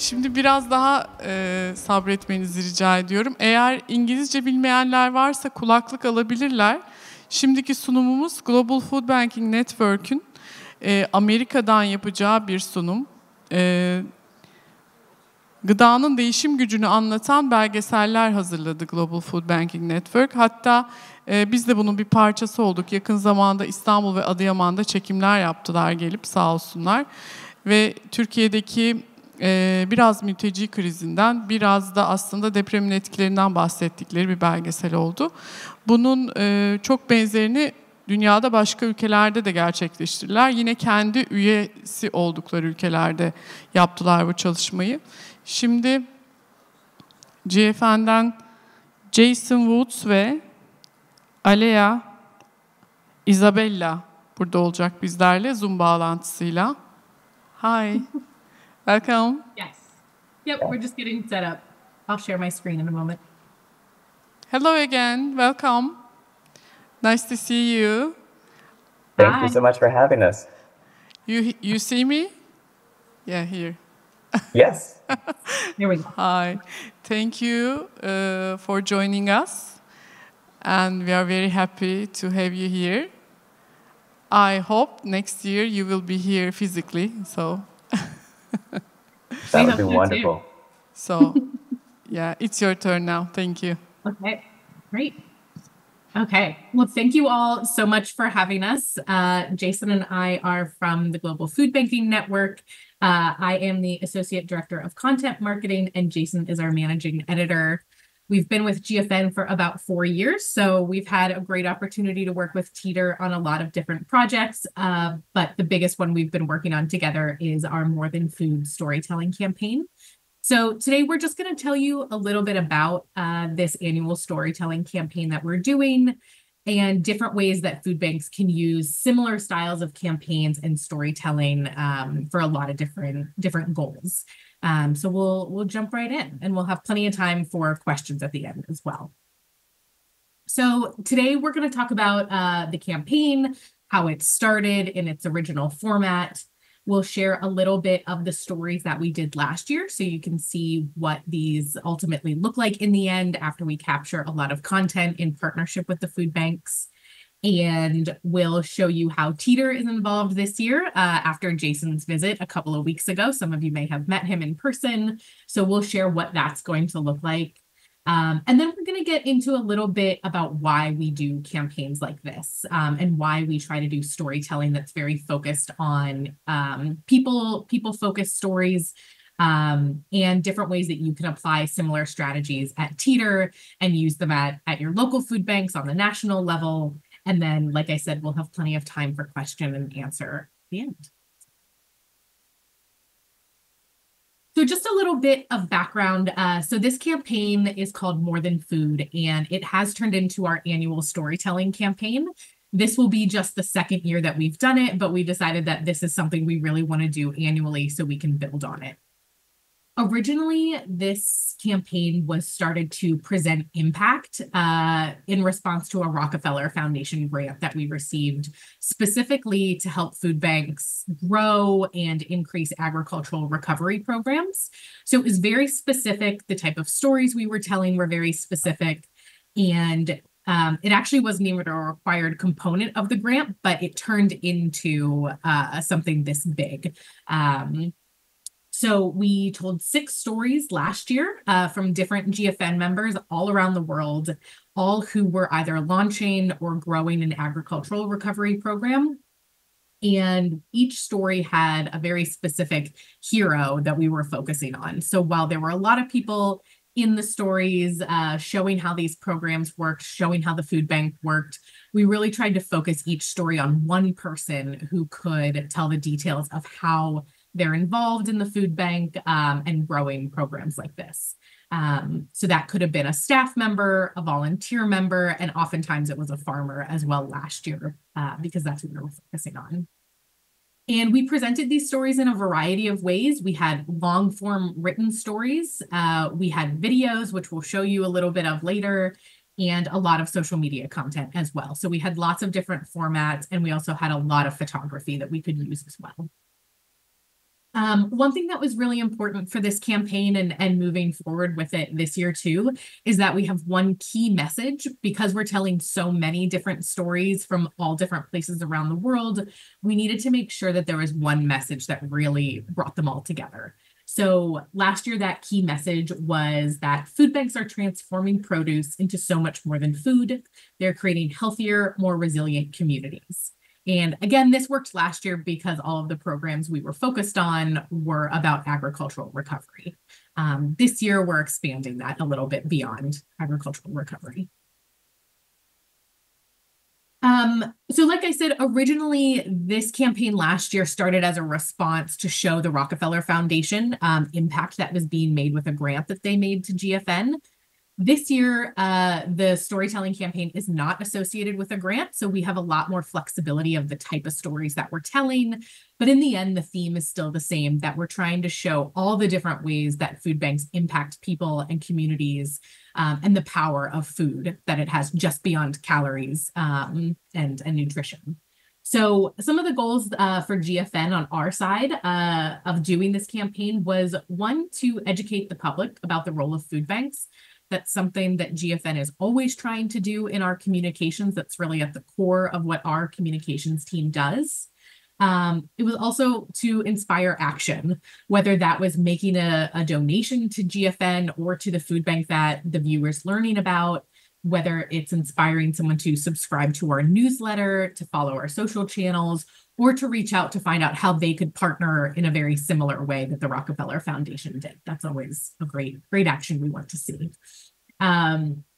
Şimdi biraz daha sabretmenizi rica ediyorum. Eğer İngilizce bilmeyenler varsa kulaklık alabilirler. Şimdiki sunumumuz Global Foodbanking Network'ün Amerika'dan yapacağı bir sunum. Gıdanın değişim gücünü anlatan belgeseller hazırladı Global Foodbanking Network. Hatta biz de bunun bir parçası olduk. Yakın zamanda İstanbul ve Adıyaman'da çekimler yaptılar gelip sağ olsunlar. Ve Türkiye'deki biraz mülteci krizinden, biraz da aslında depremin etkilerinden bahsettikleri bir belgesel oldu. Bunun çok benzerini dünyada başka ülkelerde de gerçekleştirdiler. Yine kendi üyesi oldukları ülkelerde yaptılar bu çalışmayı. Şimdi GFN'den Jason Woods ve Ahlea, Isabella burada olacak bizlerle Zoom bağlantısıyla. Hi, welcome. Yes. Yep, we're just getting set up. I'll share my screen in a moment. Hello again, welcome. Nice to see you. Thank you so much for having us. You see me? Yeah, here. Yes. Here we go. Hi, thank you for joining us, and we are very happy to have you here. I hope next year you will be here physically, so. That would be wonderful. So, yeah, it's your turn now. Thank you. Okay, great. Okay, well, thank you all so much for having us. Jason and I are from the Global Food Banking Network. I am the Associate Director of Content Marketing, and Jason is our Managing Editor. We've been with GFN for about 4 years, so we've had a great opportunity to work with TİDER'i on a lot of different projects, but the biggest one we've been working on together is our More Than Food storytelling campaign. So today we're just going to tell you a little bit about this annual storytelling campaign that we're doing and different ways that food banks can use similar styles of campaigns and storytelling for a lot of different goals. So we'll jump right in, and we'll have plenty of time for questions at the end as well. So today we're going to talk about the campaign, how it started in its original format. We'll share a little bit of the stories that we did last year so you can see what these ultimately look like in the end after we capture a lot of content in partnership with the food banks. And we'll show you how TİDER'i is involved this year after Jason's visit a couple of weeks ago. Some of you may have met him in person. So we'll share what that's going to look like. And then we're going to get into a little bit about why we do campaigns like this and why we try to do storytelling that's very focused on people-focused stories and different ways that you can apply similar strategies at TİDER'i and use them at your local food banks on the national level. And then, like I said, we'll have plenty of time for question and answer at the end. So just a little bit of background. So this campaign is called More Than Food, and it has turned into our annual storytelling campaign. This will be just the second year that we've done it, but we decided that this is something we really want to do annually so we can build on it. Originally, this campaign was started to present impact in response to a Rockefeller Foundation grant that we received specifically to help food banks grow and increase agricultural recovery programs. So it was very specific. The type of stories we were telling were very specific. And it actually wasn't even a required component of the grant, but it turned into something this big. So we told 6 stories last year from different GFN members all around the world, all who were either launching or growing an agricultural recovery program. And each story had a very specific hero that we were focusing on. So while there were a lot of people in the stories showing how these programs worked, showing how the food bank worked, we really tried to focus each story on one person who could tell the details of how they're involved in the food bank and growing programs like this. So that could have been a staff member, a volunteer member, and oftentimes it was a farmer as well last year because that's what we were focusing on. And we presented these stories in a variety of ways. We had long form written stories. We had videos, which we'll show you a little bit of later, and a lot of social media content as well. So we had lots of different formats, and we also had a lot of photography that we could use as well. One thing that was really important for this campaign and moving forward with it this year too, is that we have one key message. Because we're telling so many different stories from all different places around the world, we needed to make sure that there was one message that really brought them all together. So last year, that key message was that food banks are transforming produce into so much more than food. They're creating healthier, more resilient communities. And again, this worked last year because all of the programs we were focused on were about agricultural recovery. This year, we're expanding that a little bit beyond agricultural recovery. So like I said, originally, this campaign last year started as a response to show the Rockefeller Foundation impact that was being made with a grant that they made to GFN. This year, the storytelling campaign is not associated with a grant, so we have a lot more flexibility of the type of stories that we're telling. But in the end, the theme is still the same, that we're trying to show all the different ways that food banks impact people and communities, and the power of food that it has just beyond calories and nutrition. So some of the goals for GFN on our side of doing this campaign was, one, to educate the public about the role of food banks. That's something that GFN is always trying to do in our communications. That's really at the core of what our communications team does. It was also to inspire action, whether that was making a donation to GFN or to the food bank that the viewer's learning about, whether it's inspiring someone to subscribe to our newsletter, to follow our social channels, or to reach out to find out how they could partner in a very similar way that the Rockefeller Foundation did. That's always a great action we want to see.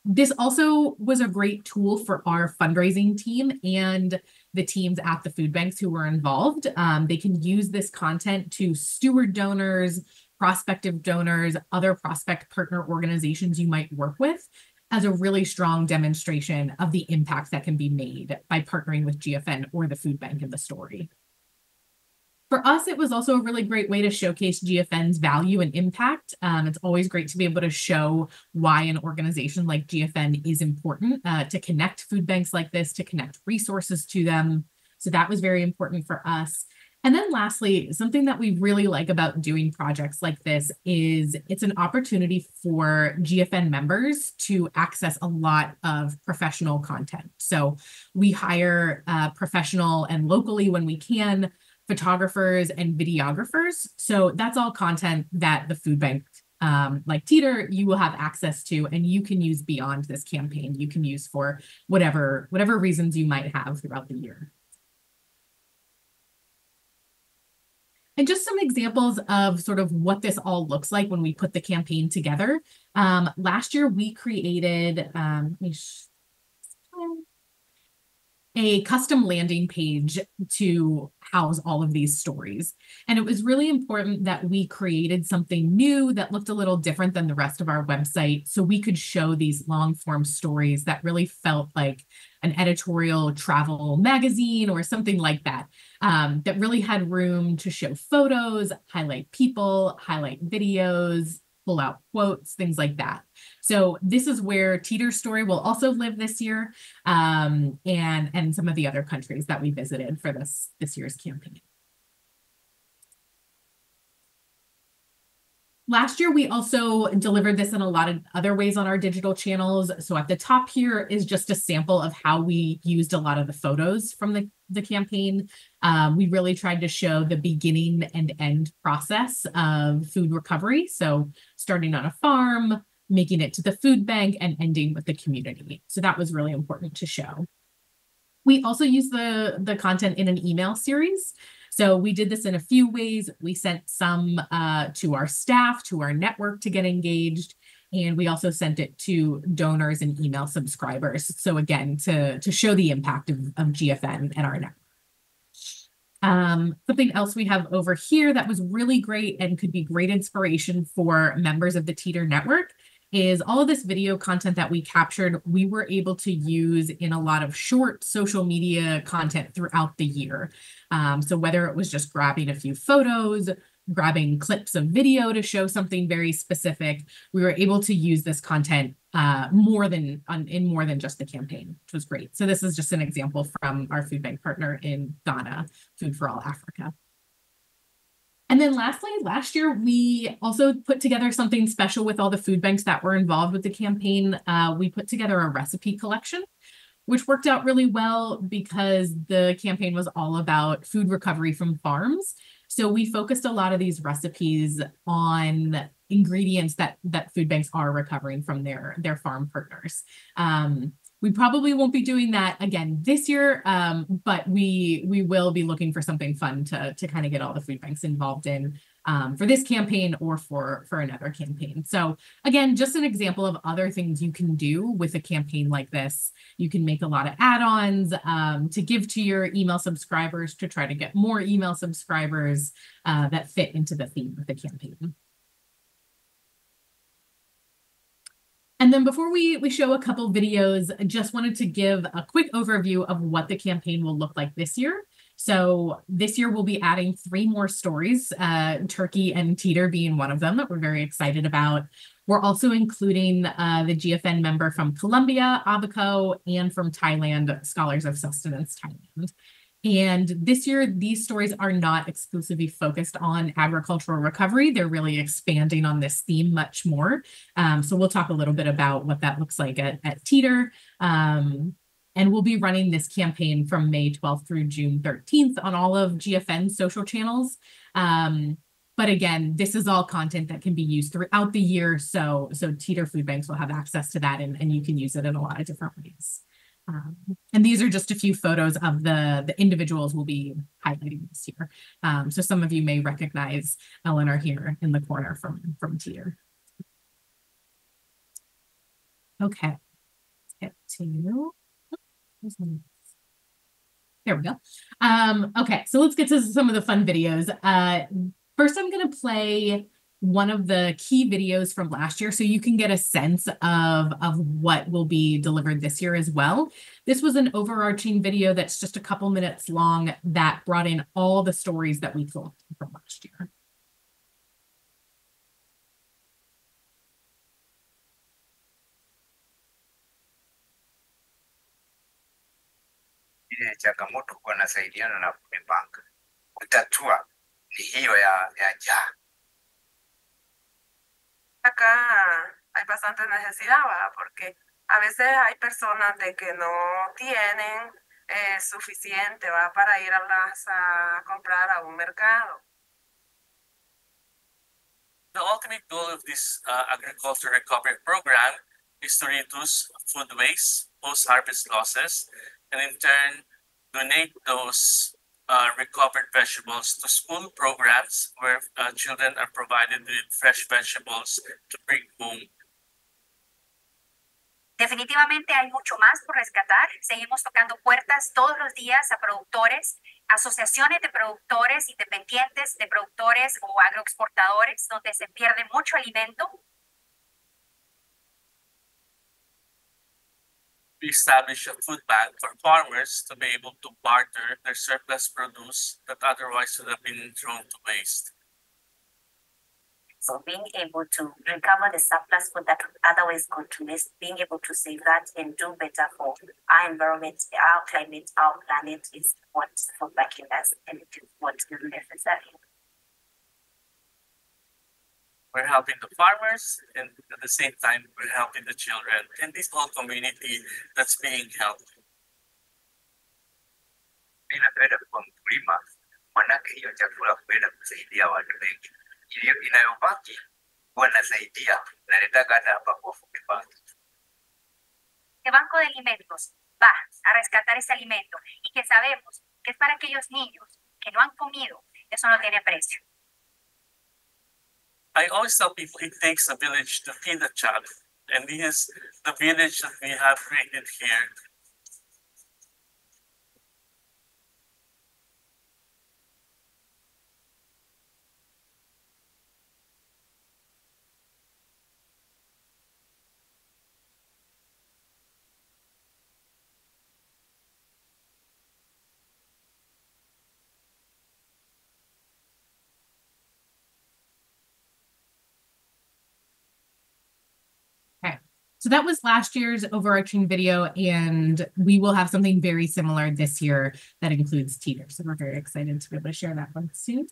This also was a great tool for our fundraising team and the teams at the food banks who were involved. They can use this content to steward donors, prospective donors, other prospect partner organizations you might work with, as a really strong demonstration of the impact that can be made by partnering with GFN or the food bank in the story. For us, it was also a really great way to showcase GFN's value and impact. It's always great to be able to show why an organization like GFN is important, to connect food banks like this, to connect resources to them. So that was very important for us. And then lastly, something that we really like about doing projects like this is it's an opportunity for GFN members to access a lot of professional content. So we hire professional and locally, when we can, photographers and videographers. So that's all content that the food bank, like TİDER'i, you will have access to, and you can use beyond this campaign. You can use for whatever reasons you might have throughout the year. And just some examples of sort of what this all looks like when we put the campaign together. Last year, we created a custom landing page to house all of these stories. And it was really important that we created something new that looked a little different than the rest of our website, so we could show these long form stories that really felt like an editorial travel magazine or something like that, that really had room to show photos, highlight people, highlight videos, pull out quotes, things like that. So this is where TİDER'i's story will also live this year, and some of the other countries that we visited for this year's campaign. Last year, we also delivered this in a lot of other ways on our digital channels. So at the top here is just a sample of how we used a lot of the photos from the campaign. We really tried to show the beginning and end process of food recovery. So starting on a farm, making it to the food bank, and ending with the community. So that was really important to show. We also used the content in an email series. So we did this in a few ways. We sent some to our staff, to our network to get engaged, and we also sent it to donors and email subscribers. So again, to show the impact of GFN and our network. Something else we have over here that was really great and could be great inspiration for members of the TİDER'i network is all of this video content that we captured, we were able to use in a lot of short social media content throughout the year. So whether it was just grabbing a few photos, grabbing clips of video to show something very specific, we were able to use this content in more than just the campaign, which was great. So this is just an example from our food bank partner in Ghana, Food for All Africa. And then lastly, last year, we also put together something special with all the food banks that were involved with the campaign. We put together a recipe collection, which worked out really well because the campaign was all about food recovery from farms. So we focused a lot of these recipes on ingredients that food banks are recovering from their farm partners. We probably won't be doing that again this year, but we will be looking for something fun to kind of get all the food banks involved in for this campaign or for another campaign. So again, just an example of other things you can do with a campaign like this. You can make a lot of add-ons to give to your email subscribers to try to get more email subscribers that fit into the theme of the campaign. And then before we show a couple videos, I just wanted to give a quick overview of what the campaign will look like this year. So this year we'll be adding 3 more stories, Turkey and TİDER'i being one of them that we're very excited about. We're also including the GFN member from Colombia, Abaco, and from Thailand, Scholars of Sustenance Thailand. And this year, these stories are not exclusively focused on agricultural recovery. They're really expanding on this theme much more. So we'll talk a little bit about what that looks like at TİDER'i. And we'll be running this campaign from May 12th through June 13th on all of GFN's social channels. But again, this is all content that can be used throughout the year. So TİDER'i food banks will have access to that, and you can use it in a lot of different ways. And these are just a few photos of the individuals we'll be highlighting this year. So some of you may recognize Eleanor here in the corner from TİDER'i. Okay, let's get to, there we go. Okay, so let's get to some of the fun videos. First, I'm going to play one of the key videos from last year so you can get a sense of what will be delivered this year as well. This was an overarching video that's just a couple minutes long that brought in all the stories that we collected from last year. Changamoto kuwa nasaidiana na bank kutatua ni hiyo ya njaa. Acá hay bastante necesidad, ¿verdad? Porque a veces hay personas de que no tienen suficiente, ¿va? Para ir a comprar a un mercado. The ultimate goal of this agriculture recovery program is to reduce food waste, post-harvest losses, and in turn, donate those recovered vegetables to school programs where children are provided with fresh vegetables to bring home. Definitivamente hay mucho más por rescatar. Seguimos tocando puertas todos los días a productores, asociaciones de productores independientes, de productores o agroexportadores, donde se pierde mucho alimento. We establish a food bank for farmers to be able to barter their surplus produce that otherwise would have been thrown to waste. So being able to recover the surplus food that would otherwise go to waste, being able to save that and do better for our environment, our climate, our planet is what food banking does, and it is what is necessary. We're helping the farmers, and at the same time, we're helping the children and this whole community that's being helped. Ninapenda kwa mkulima, manake hiyo chakula kwenda kusaidia watu wengi. Hiyo inayobaki wanasaidia na nataka hata hapa kwa Foodbank. El Banco de Alimentos va a rescatar ese alimento y que sabemos que es para aquellos niños que no han comido. Eso no tiene precio. I always tell people it takes a village to feed a child, and this is the village that we have created here. So that was last year's overarching video, and we will have something very similar this year that includes TİDER'i. So we're very excited to be able to share that one soon.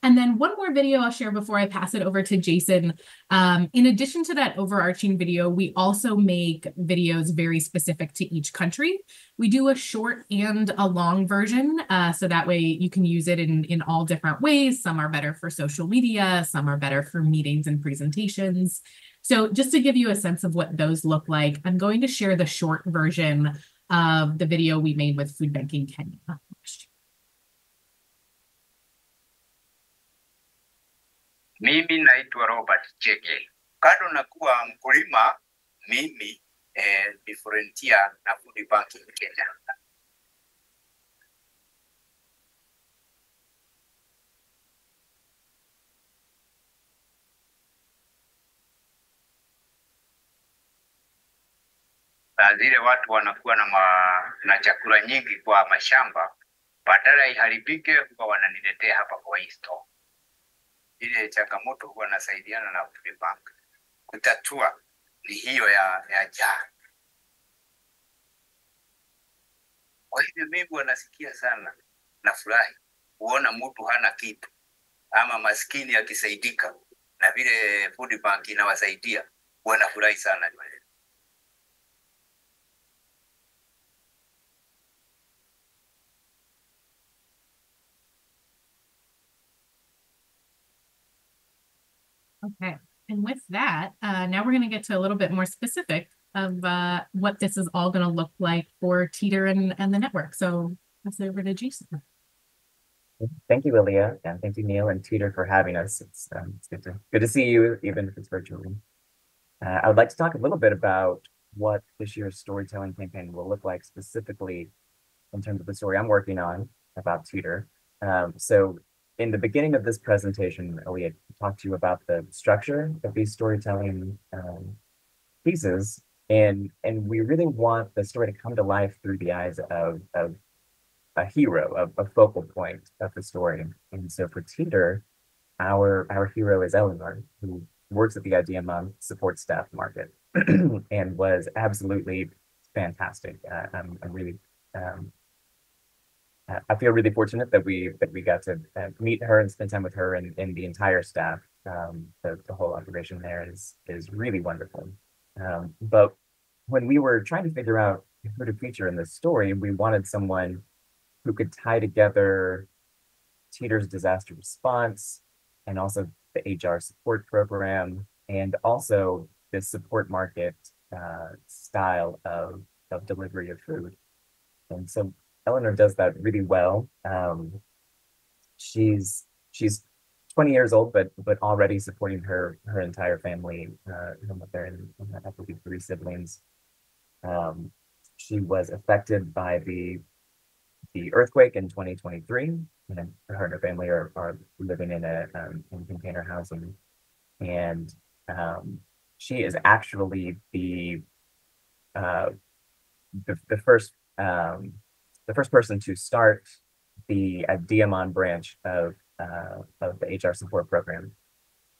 And then one more video I'll share before I pass it over to Jason. In addition to that overarching video, we also make videos very specific to each country. We do a short and a long version, so that way you can use it in all different ways. Some are better for social media, some are better for meetings and presentations. So just to give you a sense of what those look like, I'm going to share the short version of the video we made with Foodbanking Kenya. Mimi naitwa Robert Chege. Kando na kuwa mkulima, mimi ni volunteer na Foodbanking Kenya. Na zile watu wanakuwa na chakula nyingi kwa mashamba, badala iharibike huwa wananiletea hapa kwa hii store. Ile changamoto huwa nasaidiana na Foodbank kutatua ni hiyo ya njaa. Kwa hivyo mimi wanasikia sana na furahi kuona mtu hana kitu ama maskini akisaidika na vile Foodbank inawasaidia, wanafurahi sana. Okay, and with that, now we're going to get to a little bit more specific of what this is all going to look like for TİDER'i and the network. So pass it over to Jason. Thank you, Ahlea, and thank you, Neil and TİDER'i, for having us. It's good to see you, even if it's virtually. I would like to talk a little bit about what this year's storytelling campaign will look like, specifically in terms of the story I'm working on about TİDER'i. So in the beginning of this presentation, Ahlea talked to you about the structure of these storytelling pieces, and we really want the story to come to life through the eyes of a hero, a focal point of the story. And so for TİDER'i, our hero is Eleanor, who works at the IDEA support staff market and was absolutely fantastic. I'm really I feel really fortunate that we got to meet her and spend time with her and the entire staff. The whole operation there is really wonderful. But when we were trying to figure out who to feature in this story, we wanted someone who could tie together TİDER'i's disaster response and also the HR support program and also the support market style of delivery of food. And so Eleanor does that really well. She's 20 years old, but already supporting her entire family, her mother and I believe 3 siblings. She was affected by the earthquake in 2023, and her and her family are living in container housing, and she is actually the first person to start the Diamond branch of the HR support program,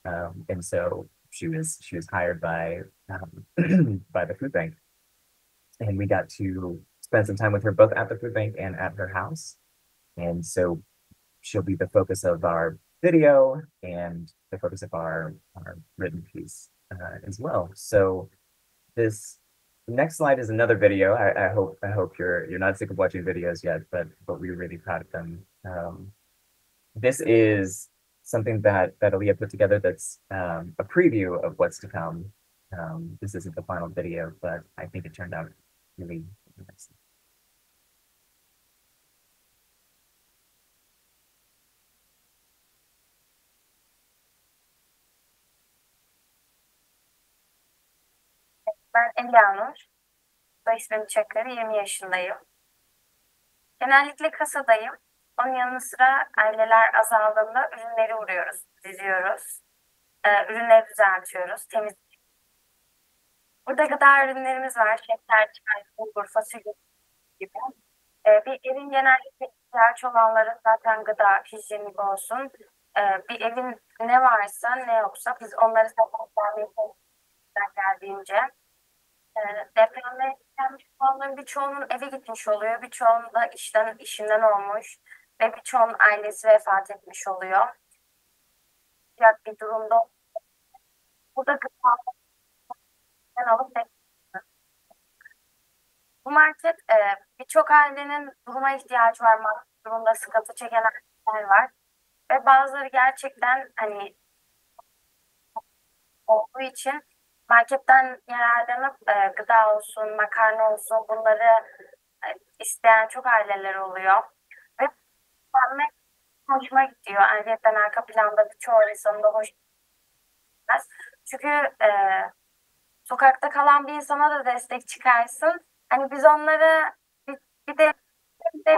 and so she was hired by the food bank, and we got to spend some time with her both at the food bank and at her house, and so she'll be the focus of our video and the focus of our written piece as well. So this next slide is another video. I hope you're not sick of watching videos yet, but we're really proud of them. This is something that Ahlea put together that's a preview of what's to come. This isn't the final video, but I think it turned out really nice. Ben Eleanor. Soy ismim Çakır, 20 yaşındayım. Genellikle kasadayım. Onun yanı sıra aileler azaldığında ürünleri diziyoruz. Ürünleri düzeltiyoruz, temizliyoruz. Burada gıda ürünlerimiz var. Şeker, çay, bulgur, fasulye gibi. Bir evin genellikle ihtiyaç olanları zaten gıda, hijyenik olsun. Bir evin ne varsa ne yoksa biz onları satmaya geldiğince. Depremde etkilenmiş olanların birçoğunun evi gitmiş oluyor. Birçoğunun da işinden olmuş ve birçoğunun ailesi vefat etmiş oluyor. yapacak bir durumda. Burada gıdadan alıp bu market birçok ailenin duruma ihtiyacı var. Maddi durumda sıkıntı çeken aileler var. Ve bazıları gerçekten hani olduğu için marketten yararlanıp gıda olsun, makarna olsun bunları isteyen çok aileler oluyor. Ve ben hoşuma gidiyor. Ayrıca arka planda birçoğu insanın da hoş gitmez. Çünkü sokakta kalan bir insana da destek çıkarsın. Hani biz onları bir de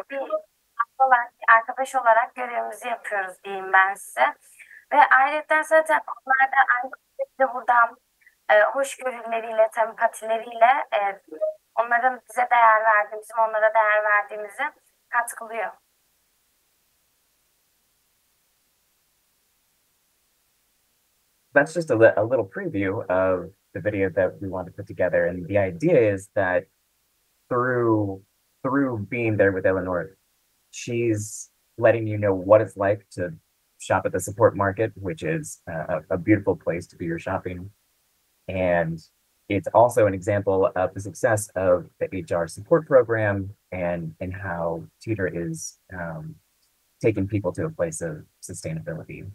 bir arkadaş olarak görevimizi yapıyoruz diyeyim ben size. Ve ayrıca zaten onlar da aynı şekilde buradan hoşgörüleriyle, sempatileriyle onların bize değer verdiğimizi, bizim onlara değer verdiğimizi katkılıyor. That's just a little preview of the video that we want to put together. And the idea is that through being there with Eleanor, she's letting you know what it's like to shop at the support market, which is a beautiful place to do your shopping. And it's also an example of the success of the HR support program and how TİDER'i is taking people to a place of sustainability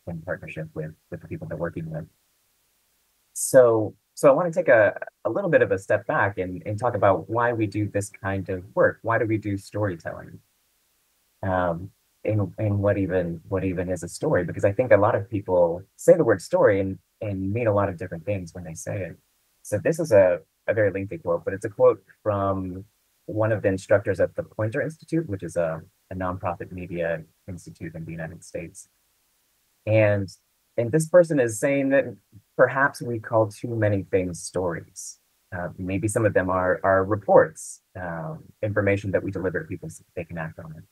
in partnership with the people they're working with. So I want to take a little bit of a step back and talk about why we do this kind of work. Why do we do storytelling? And what even is a story? Because I think a lot of people say the word story and mean a lot of different things when they say it. So this is a very lengthy quote, but it's a quote from one of the instructors at the Poynter Institute, which is a nonprofit media institute in the United States. And this person is saying that perhaps we call too many things stories. Maybe some of them are reports, information that we deliver to people so they can act on it.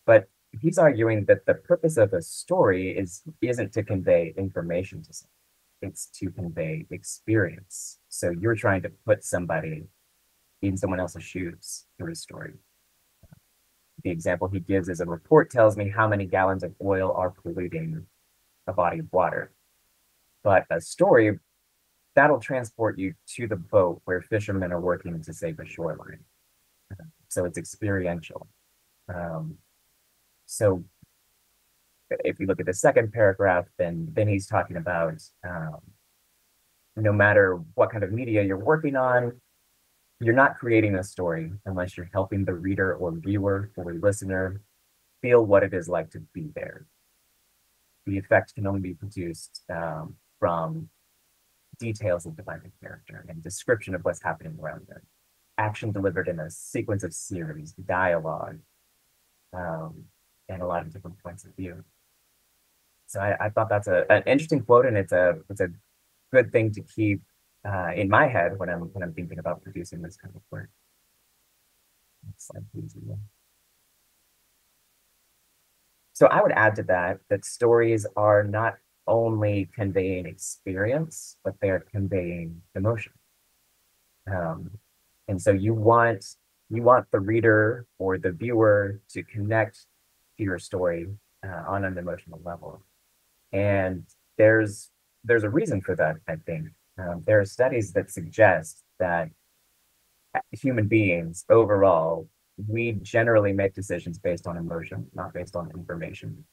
But he's arguing that the purpose of a story isn't to convey information to someone. It's to convey experience. So you're trying to put somebody in someone else's shoes through a story. The example he gives is a report tells me how many gallons of oil are polluting a body of water. But a story, that'll transport you to the boat where fishermen are working to save a shoreline. So it's experiential. So if you look at the second paragraph, then he's talking about no matter what kind of media you're working on, you're not creating a story unless you're helping the reader or viewer or listener feel what it is like to be there. The effect can only be produced from details of defining character and description of what's happening around them. Action delivered in a sequence of series, dialogue, and a lot of different points of view. So I thought that's an interesting quote, and it's a good thing to keep in my head when I'm thinking about producing this kind of work. Next slide, please. So I would add to that stories are not only conveying experience, but they're conveying emotion. And so you want the reader or the viewer to connect to your story on an emotional level. And there's a reason for that, I think. There are studies that suggest that human beings overall, we generally make decisions based on emotion, not based on information.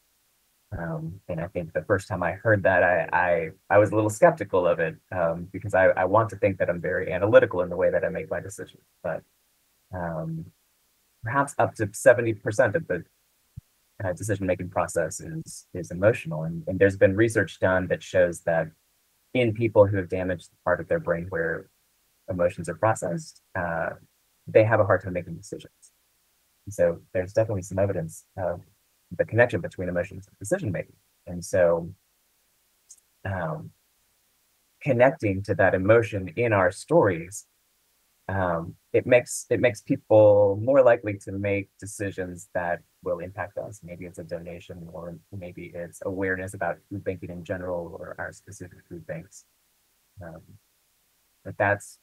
And I think the first time I heard that, I was a little skeptical of it because I want to think that I'm very analytical in the way that I make my decisions. But perhaps up to 70% of the decision-making process is emotional. And there's been research done that shows that in people who have damaged the part of their brain where emotions are processed, they have a hard time making decisions. So there's definitely some evidence of the connection between emotions and decision making. And so connecting to that emotion in our stories, it makes people more likely to make decisions that will impact us. Maybe it's a donation, or maybe it's awareness about food banking in general or our specific food banks. But that's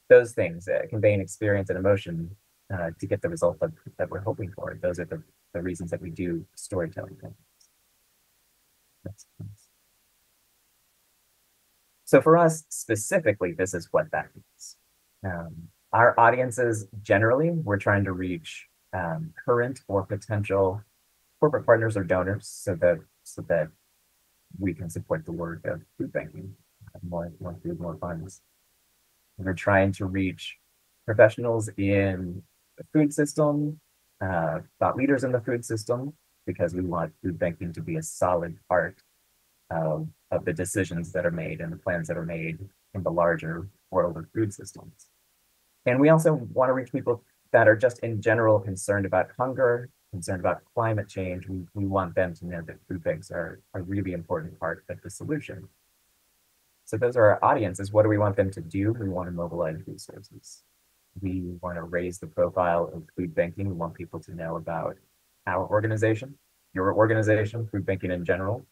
those things, conveying experience and emotion to get the result that we're hoping for. Those are the reasons that we do storytelling. So for us specifically, this is what that means. Our audiences, generally, we're trying to reach current or potential corporate partners or donors so that we can support the work of food banking, more food, more funds. We're trying to reach professionals in the food system, thought leaders in the food system, because we want food banking to be a solid part of the decisions that are made and the plans that are made in the larger world of food systems. And we also want to reach people that are just in general concerned about hunger, concerned about climate change. We want them to know that food banks are a really important part of the solution. So those are our audiences. What do we want them to do? We want to mobilize resources. We want to raise the profile of food banking. We want people to know about our organization, your organization, food banking in general.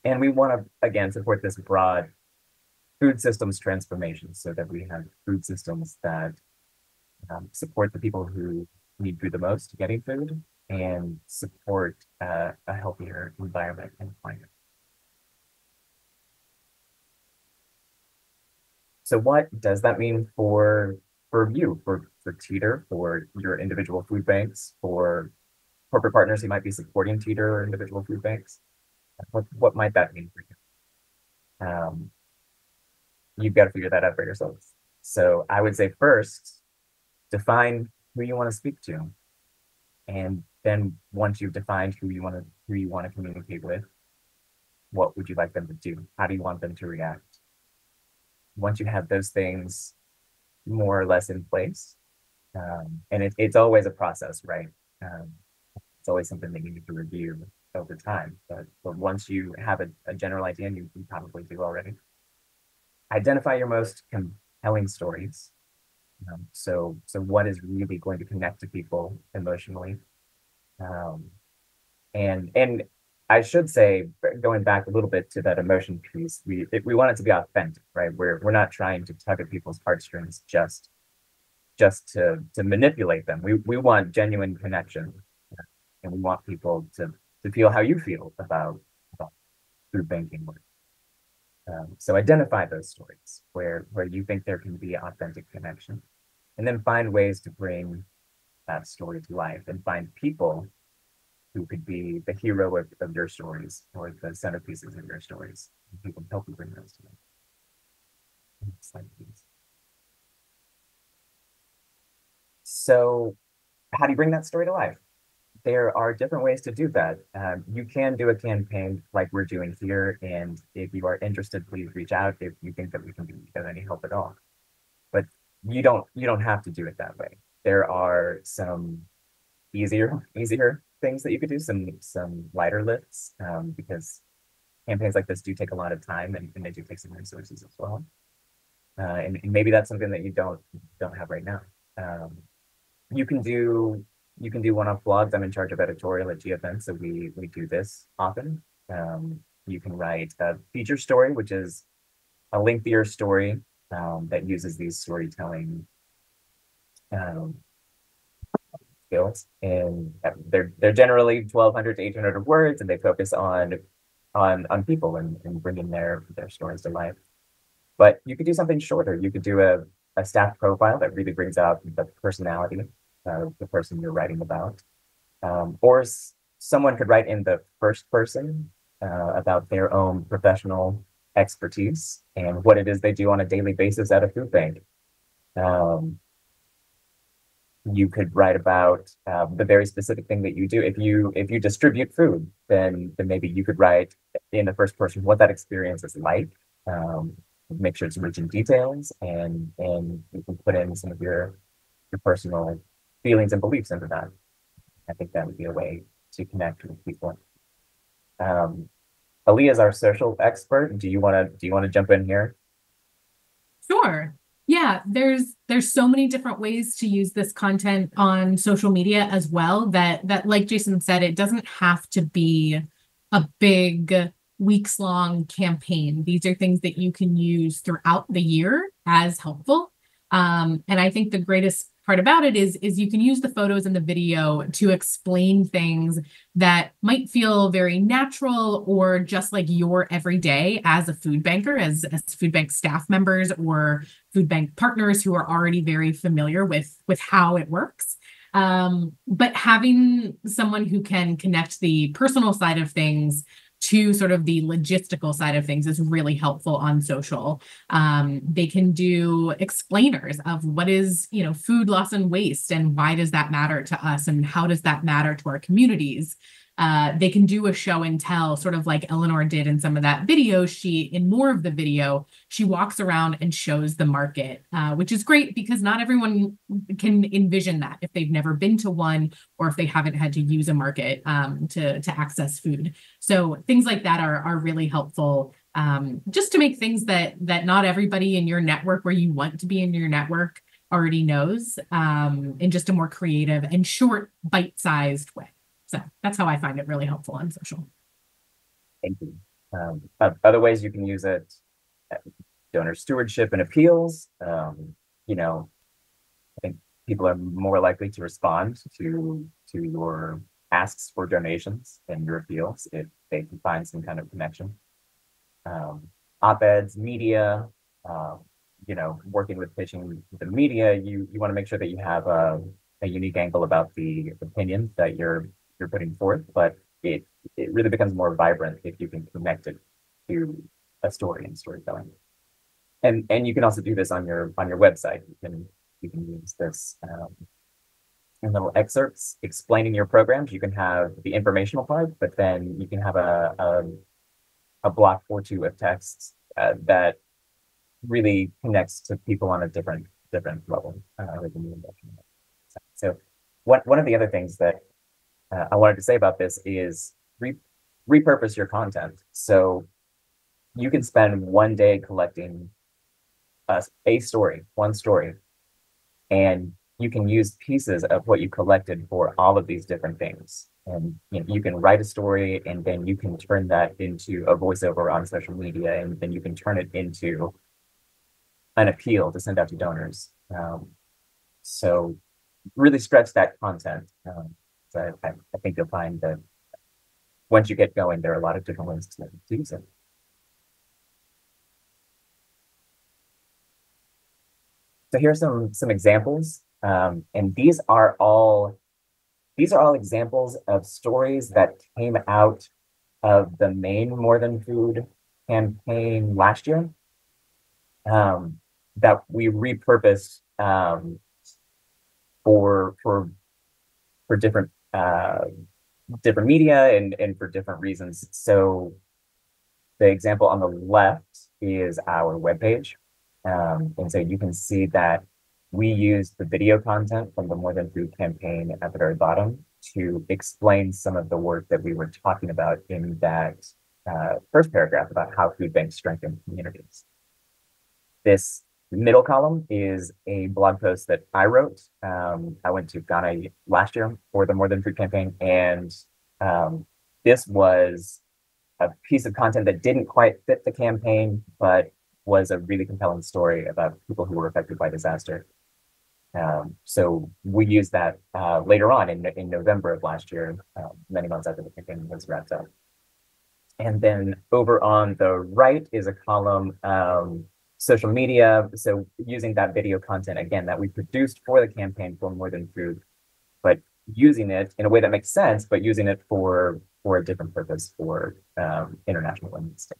And we want to, again, support this broad food systems transformation so that we have food systems that support the people who need food the most getting food and support a healthier environment and climate. So what does that mean for you, for TİDER, for your individual food banks, for corporate partners who might be supporting TİDER or individual food banks? What might that mean for you? You've got to figure that out for yourselves. So I would say first, define who you want to speak to. And then once you've defined who you want to communicate with, what would you like them to do? How do you want them to react? Once you have those things more or less in place, and it's always a process, right? It's always something that you need to review over time. But once you have a general idea, and you probably do already, identify your most compelling stories. So what is really going to connect to people emotionally? And I should say, going back a little bit to that emotion piece, we want it to be authentic, right? We're not trying to tug at people's heartstrings just to manipulate them. We want genuine connection, and we want people to feel how you feel about food banking work. So identify those stories where you think there can be authentic connection, and then find ways to bring that story to life and find people who could be the hero of your stories or the centerpieces of your stories. And people can help you bring those to life. Next slide, please. So how do you bring that story to life? There are different ways to do that. You can do a campaign like we're doing here, and if you are interested, please reach out if you think that we can be of any help at all. But you don't have to do it that way. There are some easier things that you could do, some lighter lifts, because campaigns like this do take a lot of time, and they do take some resources as well. And maybe that's something that you don't have right now. You can do one-off blogs. I'm in charge of editorial at GFN, so we do this often. You can write a feature story, which is a lengthier story that uses these storytelling skills, and they're generally 1,200 to 1,800 words, and they focus on people and bringing their stories to life. But you could do something shorter. You could do a staff profile that really brings out the personality of the person you're writing about, or someone could write in the first person about their own professional expertise and what it is they do on a daily basis at a food bank. You could write about the very specific thing that you do. If you distribute food, then maybe you could write in the first person what that experience is like. Make sure it's rich in details, and you can put in some of your personal feelings and beliefs into that. I think that would be a way to connect with people. Ahlea is our social expert. Do you want to jump in here? Sure. Yeah, there's so many different ways to use this content on social media as well, that like Jason said, it doesn't have to be a big weeks-long campaign. These are things that you can use throughout the year as helpful. And I think the greatest part about it is you can use the photos and the video to explain things that might feel very natural or just like your everyday as a food banker, as food bank staff members or food bank partners who are already very familiar with how it works. But having someone who can connect the personal side of things to sort of the logistical side of things is really helpful on social. They can do explainers of what is, food loss and waste, and why does that matter to us, and how does that matter to our communities. They can do a show and tell, sort of like Eleanor did in some of that video. In more of the video, she walks around and shows the market, which is great because not everyone can envision that if they've never been to one or if they haven't had to use a market to access food. So things like that are really helpful, just to make things that not everybody in your network where you want to be in your network already knows, in just a more creative and short, bite-sized way. So that's how I find it really helpful on social. Thank you. Other ways you can use it, donor stewardship and appeals. I think people are more likely to respond to your asks for donations and your appeals if they can find some kind of connection. Op-eds, media, working with pitching the media, you want to make sure that you have a unique angle about the opinion that you're putting forth, but it really becomes more vibrant if you can connect it to a story and storytelling. And you can also do this on your website. You can use this in little excerpts explaining your programs. You can have the informational part, but then you can have a block or two of text that really connects to people on a different level. So one of the other things that I wanted to say about this is repurpose your content. So you can spend one day collecting one story, and you can use pieces of what you collected for all of these different things. And you can write a story, and then you can turn that into a voiceover on social media, and then you can turn it into an appeal to send out to donors. So really stretch that content. So I think you'll find that once you get going, there are a lot of different ways to use it. So here are some examples, and these are all examples of stories that came out of the main More Than Food campaign last year, that we repurposed for different media and for different reasons. So the example on the left is our webpage. And so you can see that we used the video content from the More Than Food campaign at the very bottom to explain some of the work that we were talking about in that first paragraph about how food banks strengthen communities. This middle column is a blog post that I wrote. I went to Ghana last year for the More Than Food campaign, and this was a piece of content that didn't quite fit the campaign, but was a really compelling story about people who were affected by disaster. So we used that later on in November of last year, many months after the campaign was wrapped up. And then over on the right is a column, social media. So using that video content, again, that we produced for the campaign for More Than Food, but using it in a way that makes sense, but using it for a different purpose for International Women's Day.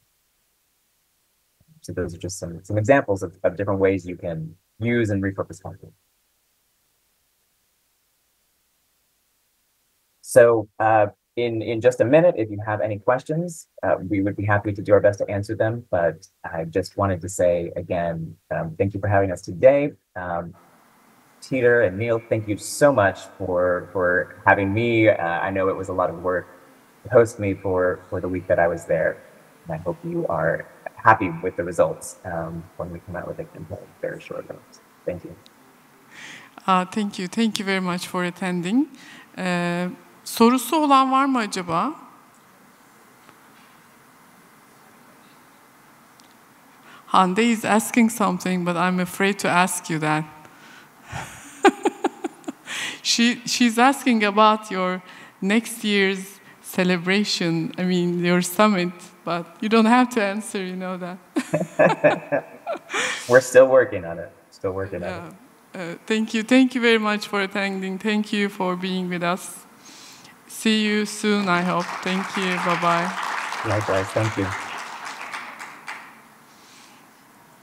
So those are just some examples of different ways you can use and repurpose content. So in just a minute, if you have any questions, we would be happy to do our best to answer them. But I just wanted to say again, thank you for having us today. TİDER'i and Neil, thank you so much for having me. I know it was a lot of work to host me for the week that I was there. And I hope you are happy with the results when we come out with a campaign very short notice. Thank you. Thank you. Thank you very much for attending. Sorusu olan var mı acaba? Hande is asking something, but I'm afraid to ask you that. she's asking about your next year's celebration. I mean, your summit, but you don't have to answer. You know that. We're still working on it. Still working on it. Thank you very much for attending. Thank you for being with us. See you soon, I hope. Thank you. Bye bye. Likewise. Thank you.